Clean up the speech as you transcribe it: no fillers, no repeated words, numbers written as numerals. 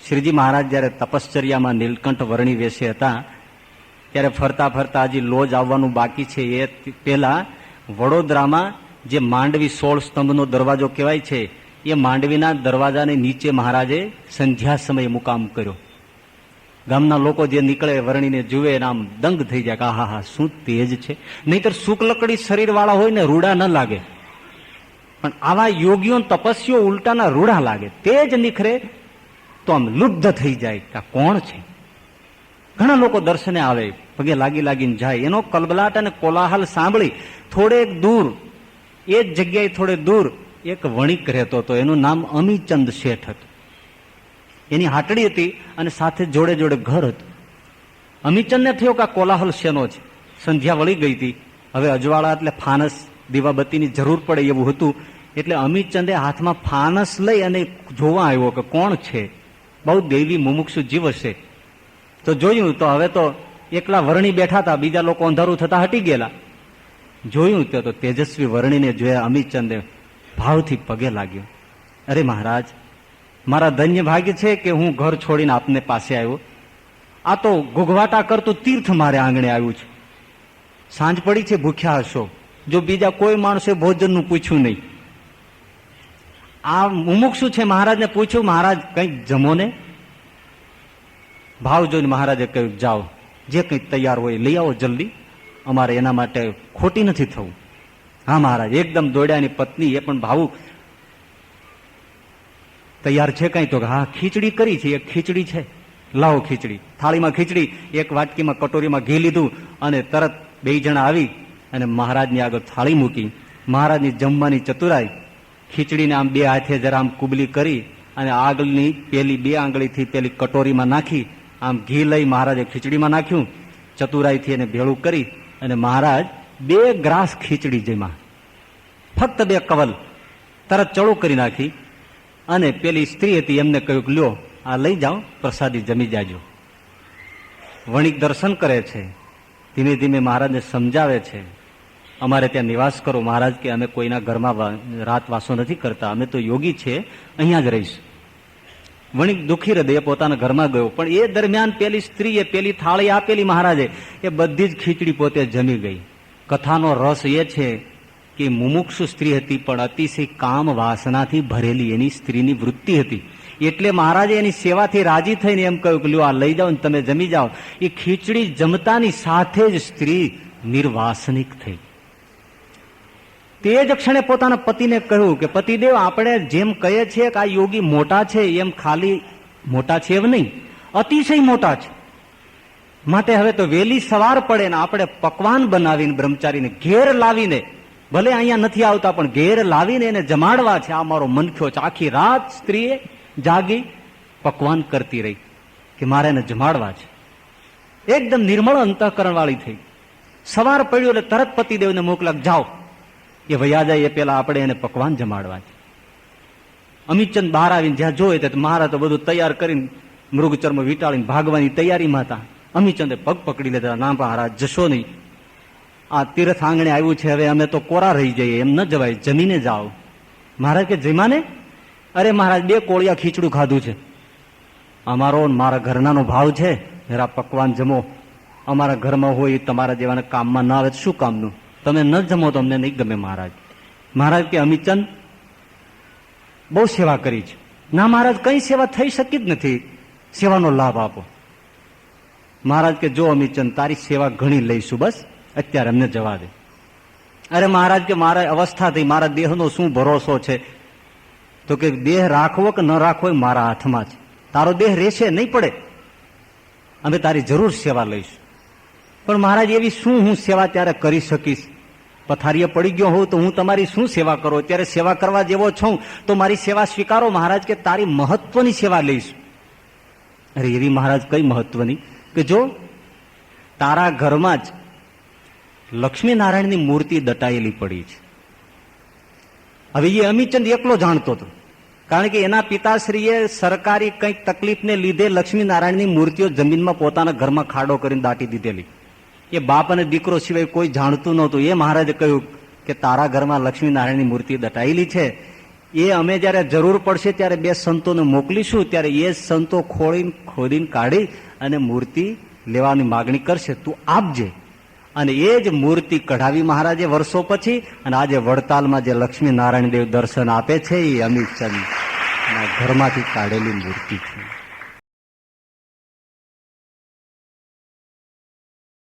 શ્રીજી મહારાજ જયારે તપશ્ચર્યામાં નીલકંઠ વર્ણી વેશે હતા ત્યારે ફરતા ફરતા હજી લોજ આવવાનું બાકી છે એ પહેલા વડોદરામાં જે માંડવી 16 સ્તંભનો દરવાજો કહેવાય છે એ માંડવીના દરવાજાની નીચે મહારાજે સંધ્યા સમયે મુકામ કર્યો. ગામના લોકો જે નીકળે વર્ણીને જુએ ને આમ દંગ થઈ જાય કે હા હા શું તેજ છે. નહીતર શુક્લકડી શરીર વાળા હોય ને રૂડા ન લાગે, પણ આવા યોગીઓ તપસ્વીઓ ઉલટાના રૂડા લાગે. તેજ નીખરે તો આમ લુબ્ધ થઈ જાય કે કોણ છે. ઘણા લોકો દર્શને આવે, પગે લાગી લાગીને જાય. એનો કલબલાટ અને કોલાહલ સાંભળી થોડેક દૂર એ જ જગ્યાએ થોડે દૂર એક વણિક રહેતો હતો. એનું નામ અમીચંદ શેઠ હતું. એની હાટડી હતી અને સાથે જોડે જોડે ઘર હતું. અમીચંદને થયો કે આ કોલાહલ શેનો છે. સંધ્યા વળી ગઈ હતી, હવે અજવાળા એટલે ફાનસ દીવાબત્તીની જરૂર પડે એવું હતું. એટલે અમીચંદે હાથમાં ફાનસ લઈ અને જોવા આવ્યો કે કોણ છે, બહુ દેવી મુમુક્ષુ જીવ હશે. તો જોયું તો હવે તો એકલા વર્ણી બેઠા હતા, બીજા લોકો અંધારું થતા હટી ગયેલા. જોયું તો તેજસ્વી વર્ણીને જોયા. અમીચંદે ભાવથી પગે લાગ્યો. અરે મહારાજ, મારા ધન્ય ભાગ્ય છે કે હું ઘર છોડીને આપને પાસે આવ્યો. આ તો ઘોઘવાટા કરતું તીર્થ મારે આંગણે આવ્યું છે. સાંજ પડી છે, ભૂખ્યા હશો. જો બીજા કોઈ માણસે ભોજનનું પૂછ્યું નહીં, આ મુમુક્ષુ છે. મહારાજને પૂછ્યું, મહારાજ કંઈક જમો ને. ભાવ જોઈને મહારાજે કહ્યું, જાઓ, જે કંઈક તૈયાર હોય લઈ આવો જલ્દી, અમારે એના માટે ખોટી નથી થવું. હા મહારાજ. એકદમ દોડ્યાની પત્ની એ પણ ભાવુક, તૈયાર છે કઈ? તો હા, ખીચડી કરી છે. એક ખીચડી છે, લાવો ખીચડી. થાળીમાં ખીચડી, એક વાટકીમાં કટોરીમાં ઘી લીધું અને તરત બે જણા આવી અને મહારાજની આગળ થાળી મૂકી. મહારાજની જમવાની ચતુરાઈ, ખીચડીને આમ બે હાથે જરા આમ કુબલી કરી અને આગળની પેલી બે આંગળીથી પેલી કટોરીમાં નાખી આમ ઘી લઈ મહારાજે ખીચડીમાં નાખ્યું. ચતુરાઈથી એને ભેળું કરી અને મહારાજ 2 ગ્રાસ ખીચડી જેમાં ફક્ત 2 કવલ તરત ચડું કરી નાખી અને પેલી સ્ત્રી હતી એમને કહ્યું કે લ્યો આ લઈ જાઓ, પ્રસાદી જમી જાજો. વણિક દર્શન કરે છે, ધીમે ધીમે મહારાજને સમજાવે છે, અમારે ત્યાં નિવાસ કરો મહારાજ, કે અમે કોઈના ઘરમાં રાત વાસો નથી કરતા, અમે તો યોગી છે, અહીંયા જ રહીશું. વણિક દુઃખી હૃદયે પોતાના ઘરમાં ગયો. પણ એ દરમિયાન પેલી સ્ત્રીએ પેલી થાળી આપેલી મહારાજે, એ બધી જ ખીચડી પોતે જમી ગઈ. કથાનો રસ એ છે કે મુમુક્ષુ સ્ત્રી હતી, પણ અતિશય કામ વાસનાથી ભરેલી એની સ્ત્રીની વૃત્તિ હતી. એટલે મહારાજે એની સેવાથી રાજી થઈને એમ કહ્યું કે લ્યો આ લઈ જાઓ ને તમે જમી જાઓ. એ ખીચડી જમતાની સાથે જ સ્ત્રી નિર્વાસનિક થઈ. તે જ ક્ષણે પોતાના પતિને કહ્યું કે પતિદેવ, આપણે જેમ કહીએ છીએ કે આ યોગી મોટા છે, એમ ખાલી મોટા છે એમ નહીં, અતિશય મોટા છે. માટે હવે તો વહેલી સવાર પડે ને આપણે પકવાન બનાવીને બ્રહ્મચારીને ઘેર લાવીને, ભલે અહીંયા નથી આવતા પણ ઘેર લાવીને એને જમાડવા છે. આ મારો મનખ્યો છે. આખી રાત સ્ત્રીએ જાગી પકવાન કરતી રહી કે મારે એને જમાડવા છે. એકદમ નિર્મળ અંતઃકરણ વાળી થઈ. સવાર પડ્યું એટલે તરત પતિદેવને મોકલા, જાઓ એ વયા જાય એ પેલા આપણે એને પકવાન જમાડવા છે. અમીચંદ બહાર આવીને જ્યાં જોયે તે મહારાજ તો બધું તૈયાર કરીને મૃગચર્મ વીંટાળીને ભાગવાની તૈયારીમાં હતા. અમીચંદે પગ પકડી લીધા, ના મહારાજ જશો નહીં, આ તીર્થ આંગણે આવ્યું છે, હવે અમે તો કોરા રહી જઈએ, એમ ન જવાય, જમીને જાઓ. મહારાજ કે જમાને? અરે મહારાજ 2 કોળિયા ખીચડું ખાધું છે, અમારો મારા ઘરનાનો ભાવ છે, જરા પકવાન જમો. અમારા ઘરમાં હોય તમારા જેવાને કામમાં ના આવે શું કામનું, તમે ન જમો તો અમને નહીં ગમે. મહારાજ મહારાજ કે અમીચંદ બહુ સેવા કરી છે. ના મહારાજ, કઈ સેવા થઈ શકી જ નથી, સેવાનો લાભ આપો. મહારાજ કે જો અમીચંદ, તારી સેવા ઘણી લઈશું, બસ અત્યારે અમને જવા દે. અરે મહારાજ કે મારા અવસ્થા થઈ, મારા દેહનો શું ભરોસો છે? તો કે દેહ રાખવો કે ન રાખવો એ મારા હાથમાં છે. તારો દેહ રહેશે નહીં પડે, અમે તારી જરૂર સેવા લઈશું. પણ મહારાજ એવી શું હું સેવા ત્યારે કરી શકીશ? પથારીએ પડી ગયો હોઉં તો હું તમારી શું સેવા કરો? ત્યારે સેવા કરવા જેવો છું તો મારી સેવા સ્વીકારો. મહારાજ કે તારી મહત્વની સેવા લઈશ. અરે એવી મહારાજ કઈ મહત્વની? કે જો તારા ઘરમાં જ લક્ષ્મીનારાયણની મૂર્તિ દટાયેલી પડી છે. હવે એ અમીચંદ એકલો જાણતો હતો, કારણ કે એના પિતાશ્રીએ સરકારી કંઈક તકલીફને લીધે લક્ષ્મીનારાયણની મૂર્તિઓ જમીનમાં પોતાના ઘરમાં ખાડો કરીને દાટી દીધેલી. એ બાપ અને દીકરો સિવાય કોઈ જાણતું નહોતું. એ મહારાજે કહ્યું કે તારા ઘરમાં લક્ષ્મીનારાયણની મૂર્તિ દટાયેલી છે, એ અમે જયારે જરૂર પડશે ત્યારે બે સંતોને મોકલીશું, ત્યારે એ સંતો ખોદીને કાઢી અને મૂર્તિ લેવાની માગણી કરશે, તું આપજે. અને એ જ મૂર્તિ કઢાવી મહારાજે વર્ષો પછી, અને આજે વડતાલમાં જે લક્ષ્મી નારાયણ દેવ દર્શન આપે છે એ અમિતચંદ ઘરમાંથી કાઢેલી મૂર્તિ છે.